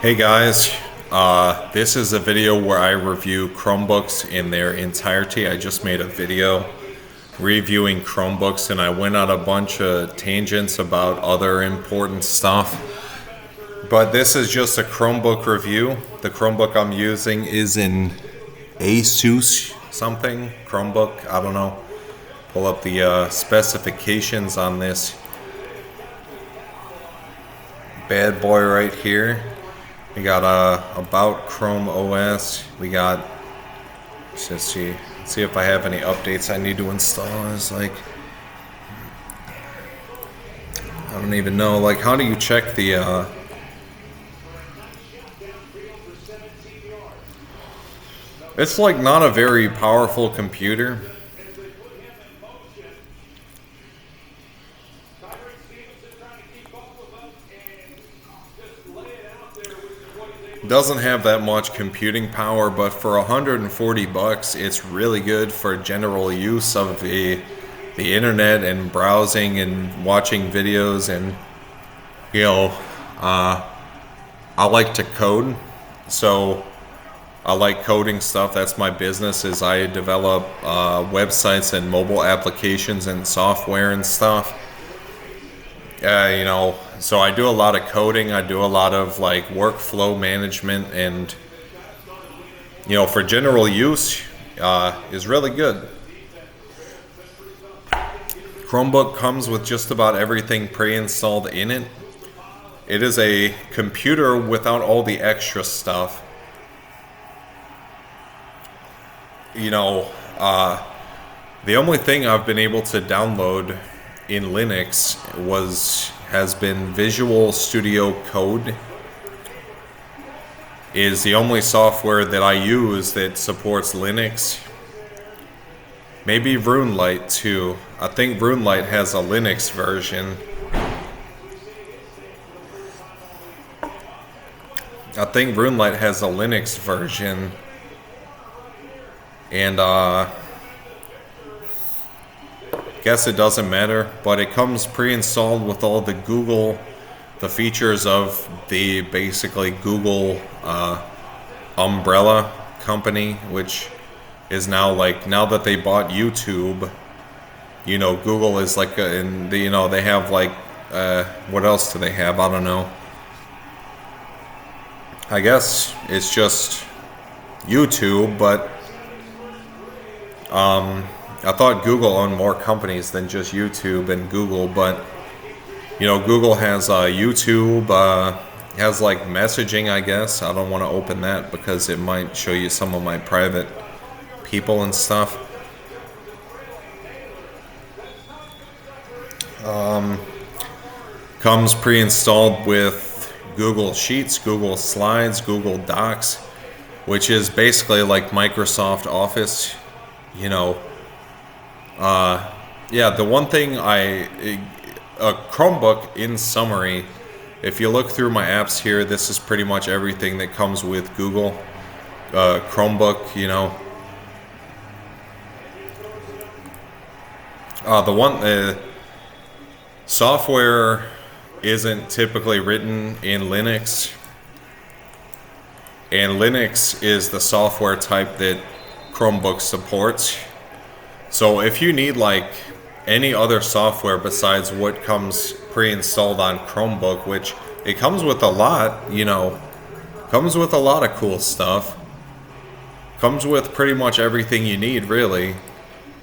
Hey guys, this is a video where I review Chromebooks in their entirety. I just made a video reviewing Chromebooks and I went on a bunch of tangents about other important stuff. But this is just a Chromebook review. The Chromebook I'm using is an Asus something Chromebook. I don't know. Pull up the specifications on this bad boy right here. We got about Chrome OS. We got, let's see if I have any updates I need to install. It's like, I don't even know. Like, how do you check the? It's like not a very powerful computer. Doesn't have that much computing power, but for $140 it's really good for general use of the internet and browsing and watching videos. And I like to code, so I like coding stuff. That's my business, is I develop websites and mobile applications and software and stuff. So I do a lot of coding. I do a lot of like workflow management, and for general use is really good. Chromebook comes with just about everything pre-installed in it. It is a computer without all the extra stuff. The only thing I've been able to download in Linux has been Visual Studio Code. Is the only software that I use that supports Linux. Maybe RuneLite too. I think RuneLite has a Linux version. And guess it doesn't matter, but it comes pre-installed with all the features of the basically Google umbrella company, which is now that they bought YouTube, Google is like they have like what else do they have? I don't know. I guess it's just YouTube, but I thought Google owned more companies than just YouTube and Google, but Google has YouTube, has like messaging, I guess. I don't want to open that because it might show you some of my private people and stuff. Comes pre-installed with Google Sheets, Google Slides, Google Docs, which is basically like Microsoft Office. The one thing a Chromebook, in summary, if you look through my apps here, this is pretty much everything that comes with Google Chromebook. Software isn't typically written in Linux, and Linux is the software type that Chromebook supports. So if you need like any other software besides what comes pre-installed on Chromebook, which it comes with a lot, comes with a lot of cool stuff. Comes with pretty much everything you need, really.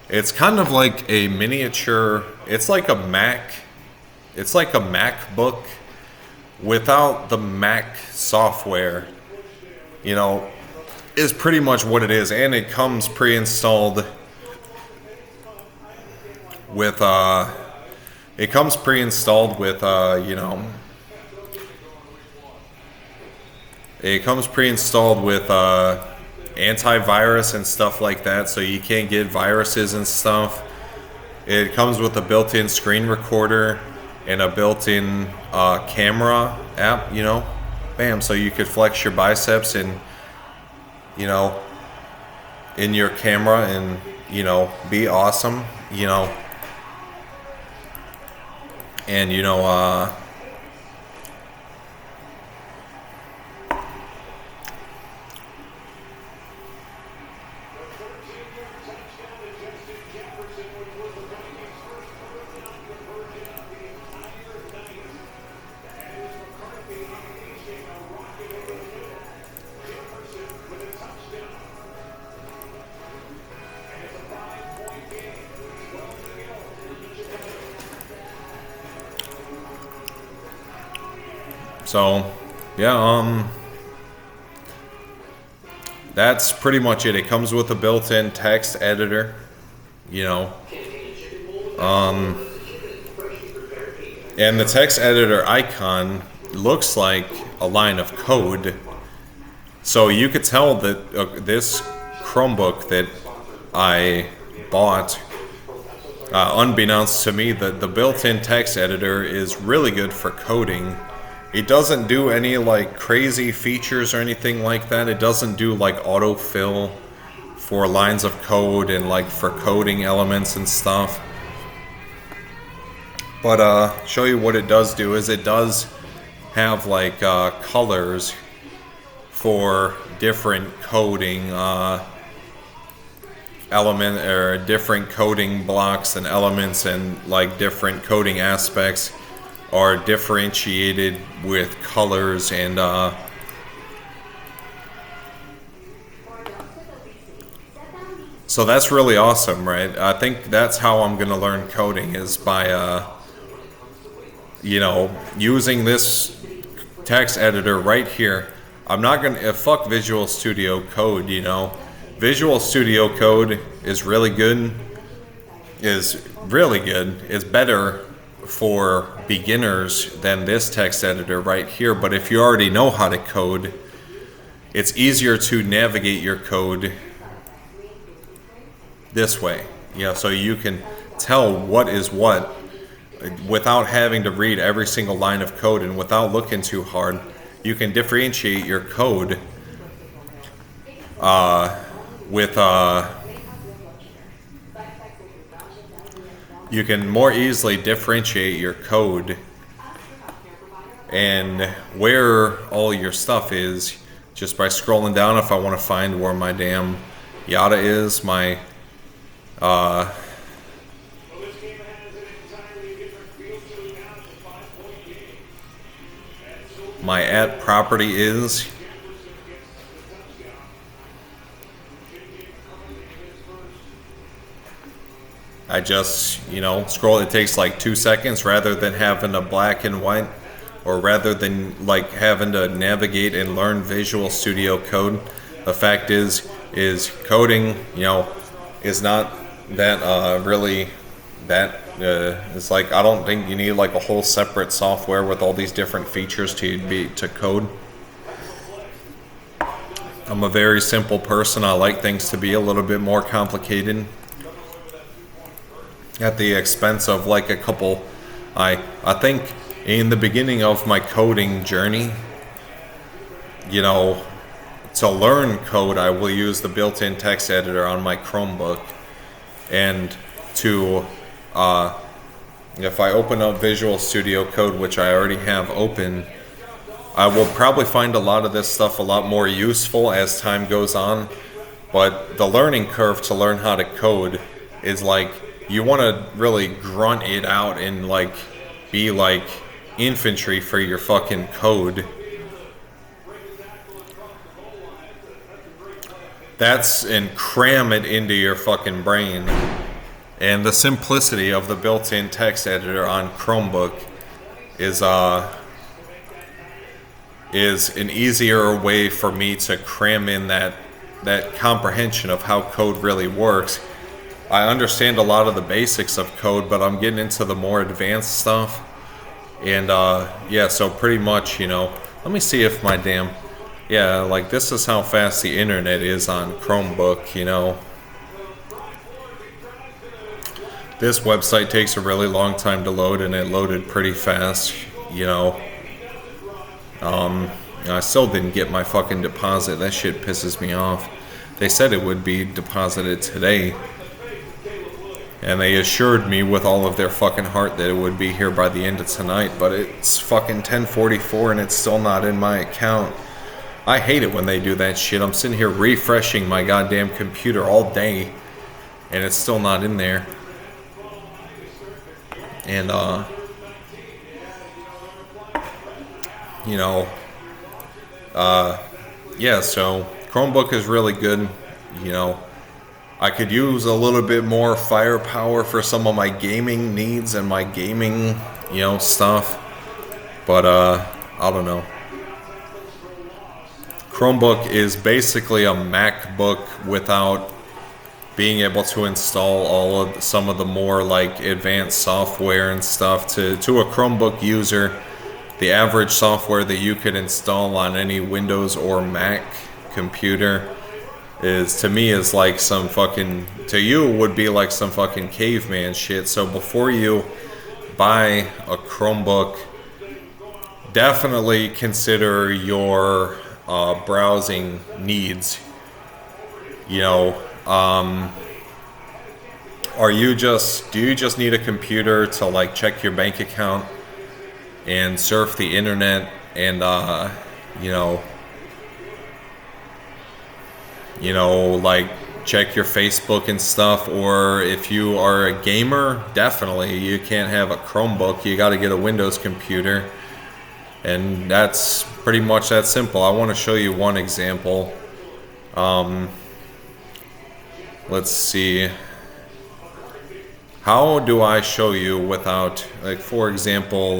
It's kind of like a miniature, it's like a MacBook without the Mac software, is pretty much what it is. And it comes pre-installed with antivirus and stuff like that, so you can't get viruses and stuff. It comes with a built-in screen recorder and a built-in camera app, bam, so you could flex your biceps and in your camera and be awesome, and So, yeah, that's pretty much it. It comes with a built-in text editor, you know. And the text editor icon looks like a line of code. So you could tell that this Chromebook that I bought, unbeknownst to me, that the built-in text editor is really good for coding. It doesn't do any like crazy features or anything like that. It doesn't do like autofill for lines of code and like for coding elements and stuff. But show you what it does do is it does have like colors for different coding element or different coding blocks and elements, and like different coding aspects are differentiated with colors, and so that's really awesome, right? I think that's how I'm gonna learn coding, is by you know, using this text editor right here. I'm not gonna fuck Visual Studio Code, you know. Visual Studio Code is really good. It's better for beginners than this text editor right here. But if you already know how to code, it's easier to navigate your code this way. Yeah, so you can tell what is what without having to read every single line of code, and without looking too hard. You can differentiate your code with you can more easily differentiate your code and where all your stuff is just by scrolling down. If I want to find where my damn yada is, my my at property is, I just, you know, scroll. It takes like 2 seconds rather than having a black and white, or rather than like having to navigate and learn Visual Studio Code. The fact is coding, you know, is not that really that it's like, I don't think you need like a whole separate software with all these different features to code. I'm a very simple person. I like things to be a little bit more complicated at the expense of like a couple. I think in the beginning of my coding journey, you know, to learn code, I will use the built-in text editor on my Chromebook, and to if I open up Visual Studio Code, which I already have open, I will probably find a lot of this stuff a lot more useful as time goes on. But the learning curve to learn how to code is like, you want to really grunt it out and like be like infantry for your fucking code. And cram it into your fucking brain. And the simplicity of the built-in text editor on Chromebook is an easier way for me to cram in that comprehension of how code really works. I understand a lot of the basics of code, but I'm getting into the more advanced stuff. And yeah, so pretty much, you know, let me see if my damn, yeah, like this is how fast the internet is on Chromebook, you know. This website takes a really long time to load, and it loaded pretty fast, you know. I still didn't get my fucking deposit. That shit pisses me off. They said it would be deposited today, and they assured me with all of their fucking heart that it would be here by the end of tonight, but it's fucking 10:44 and it's still not in my account. I hate it when they do that shit. I'm sitting here refreshing my goddamn computer all day, and it's still not in there. And you know, yeah, so Chromebook is really good. You know, I could use a little bit more firepower for some of my gaming needs and my gaming, you know, stuff. But I don't know. Chromebook is basically a MacBook without being able to install some of the more like advanced software and stuff. To a Chromebook user, the average software that you could install on any Windows or Mac computer is, to me, is like some fucking, to you would be like some fucking caveman shit. So before you buy a Chromebook, definitely consider your browsing needs. You know, do you just need a computer to like check your bank account and surf the internet and like check your Facebook and stuff? Or if you are a gamer, definitely you can't have a Chromebook. You got to get a Windows computer. And that's pretty much that simple. I want to show you one example. Let's see. How do I show you without, like, for example,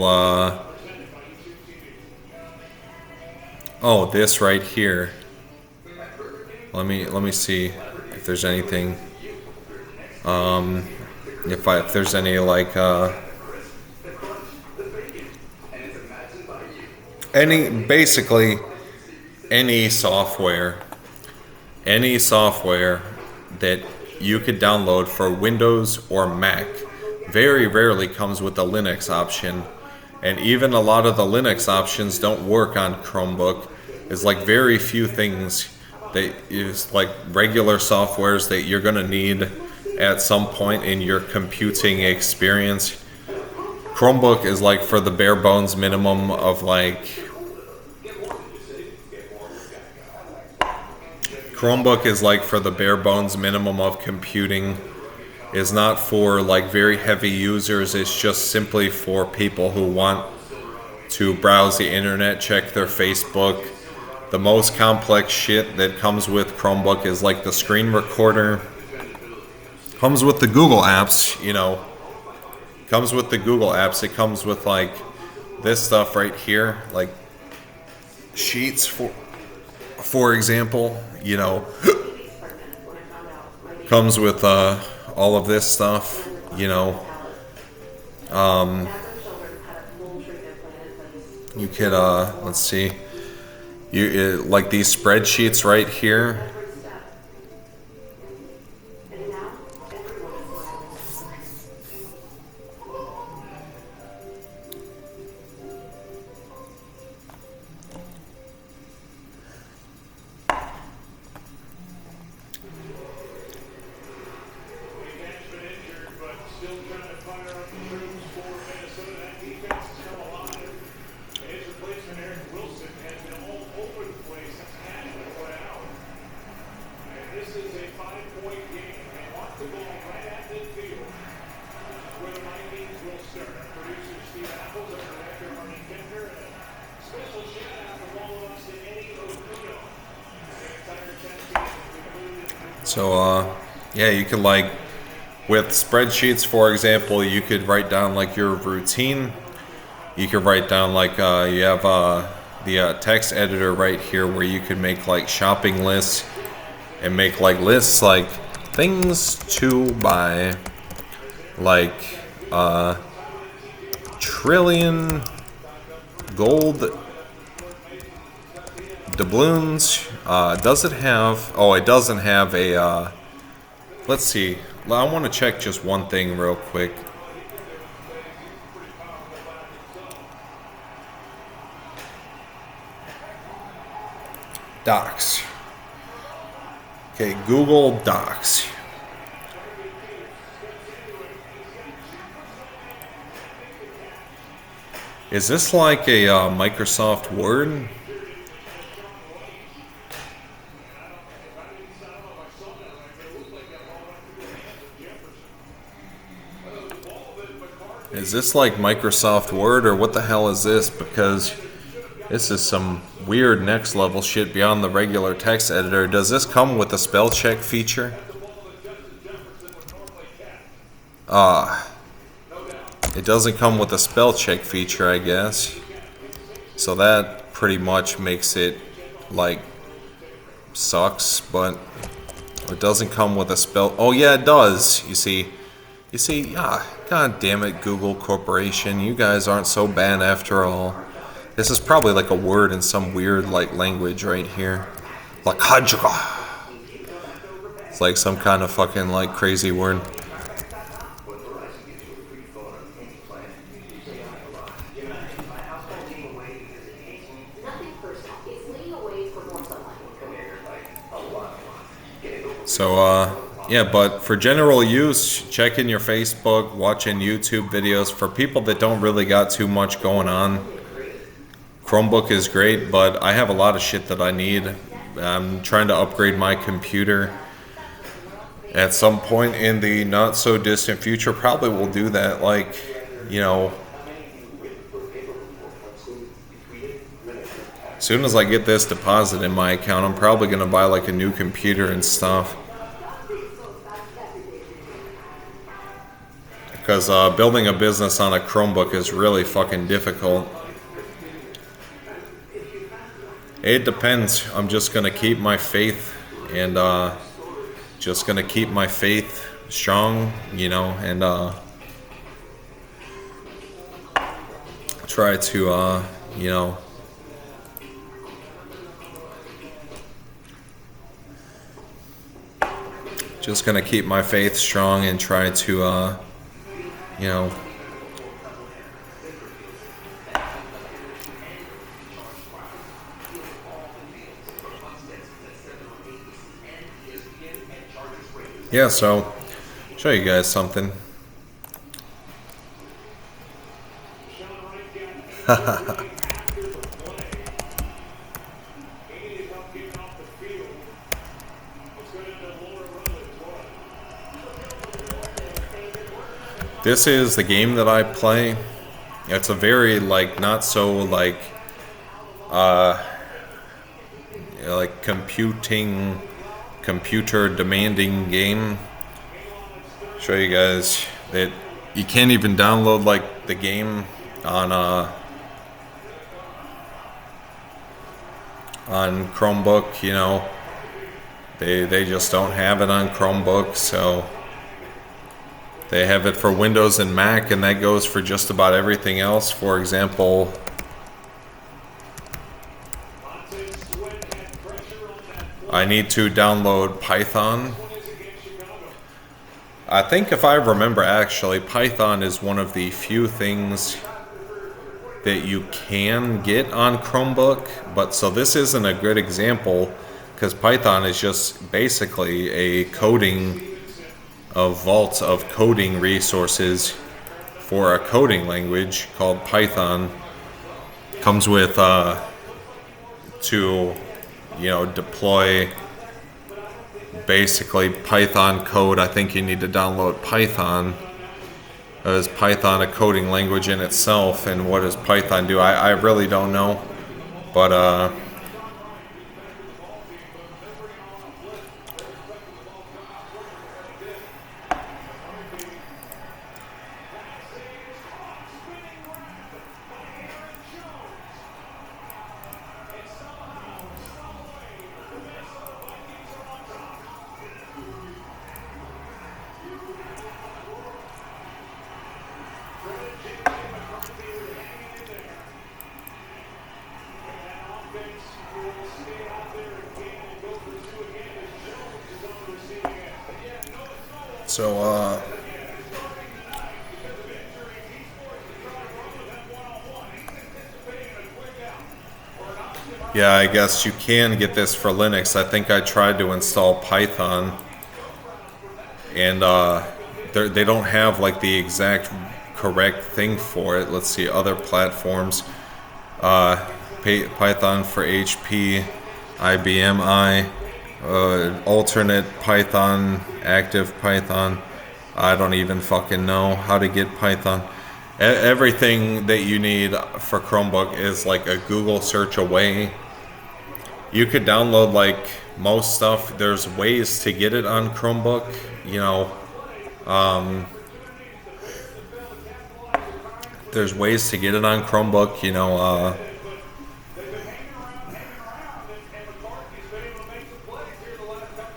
this right here. Let me see if there's anything. If there's any like basically any software that you could download for Windows or Mac very rarely comes with a Linux option, and even a lot of the Linux options don't work on Chromebook. It's like very few things that is like regular softwares that you're gonna need at some point in your computing experience. Chromebook is like for the bare bones minimum of like computing. Is not for like very heavy users. It's just simply for people who want to browse the internet, check their Facebook. The most complex shit that comes with Chromebook is like the screen recorder. Comes with the Google apps, Comes with the Google apps. It comes with like this stuff right here, like Sheets for example, comes with all of this stuff, you could let's see, like these spreadsheets right here. So, yeah, you could like, with spreadsheets, for example, you could write down like your routine. You could write down like, you have the text editor right here where you could make like shopping lists and make like lists like things to buy, like trillion gold doubloons. Does it have, it doesn't have a, let's see, I want to check just one thing real quick. Docs. Okay, Google Docs. Is this like a Microsoft Word? Is this like Microsoft Word, or what the hell is this? Because this is some weird next level shit beyond the regular text editor. Does this come with a spell check feature? It doesn't come with a spell check feature, I guess. So that pretty much makes it like sucks, but it doesn't come with a spell. Oh yeah, it does. You see, god damn it, Google Corporation, you guys aren't so bad after all. This is probably like a word in some weird like language right here. Lakajaka. It's like some kind of fucking like crazy word. So, yeah, but for general use, checking your Facebook, watching YouTube videos, for people that don't really got too much going on, Chromebook is great, but I have a lot of shit that I need. I'm trying to upgrade my computer. At some point in the not so distant future, probably will do that, like, you know, as soon as I get this deposit in my account, I'm probably going to buy like a new computer and stuff. Because building a business on a Chromebook is really fucking difficult. It depends. I'm just going to keep my faith and just going to keep my faith strong, you know, and try to, you know, just going to keep my faith strong and try to, you know, yeah, so show you guys something. This is the game that I play. It's a very like not so like computer demanding game. Show you guys that you can't even download like the game on Chromebook, you know. They just don't have it on Chromebook, so they have it for Windows and Mac, and that goes for just about everything else. For example, I need to download Python. I think if I remember actually, Python is one of the few things that you can get on Chromebook, but so this isn't a good example because Python is just basically a vault of coding resources for a coding language called Python. Comes with to, you know, deploy basically Python code. I think you need to download Python. Is Python a coding language in itself, and what does Python do? I really don't know, but so yeah, I guess you can get this for Linux. I think I tried to install Python, and they don't have like the exact correct thing for it. Let's see, other platforms. Python for HP, IBM I, alternate Python, active Python. I don't even fucking know how to get Python. Everything that you need for Chromebook is like a Google search away. You could download like most stuff. There's ways to get it on Chromebook, you know. There's ways to get it on Chromebook, you know.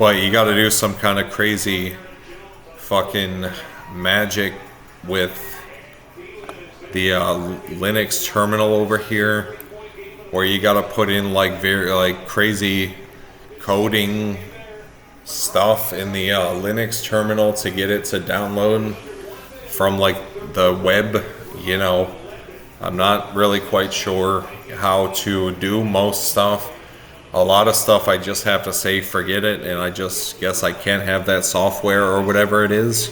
But you got to do some kind of crazy fucking magic with the Linux terminal over here, where you got to put in like very like crazy coding stuff in the Linux terminal to get it to download from like the web. You know, I'm not really quite sure how to do most stuff. A lot of stuff I just have to say forget it, and I just guess I can't have that software or whatever it is.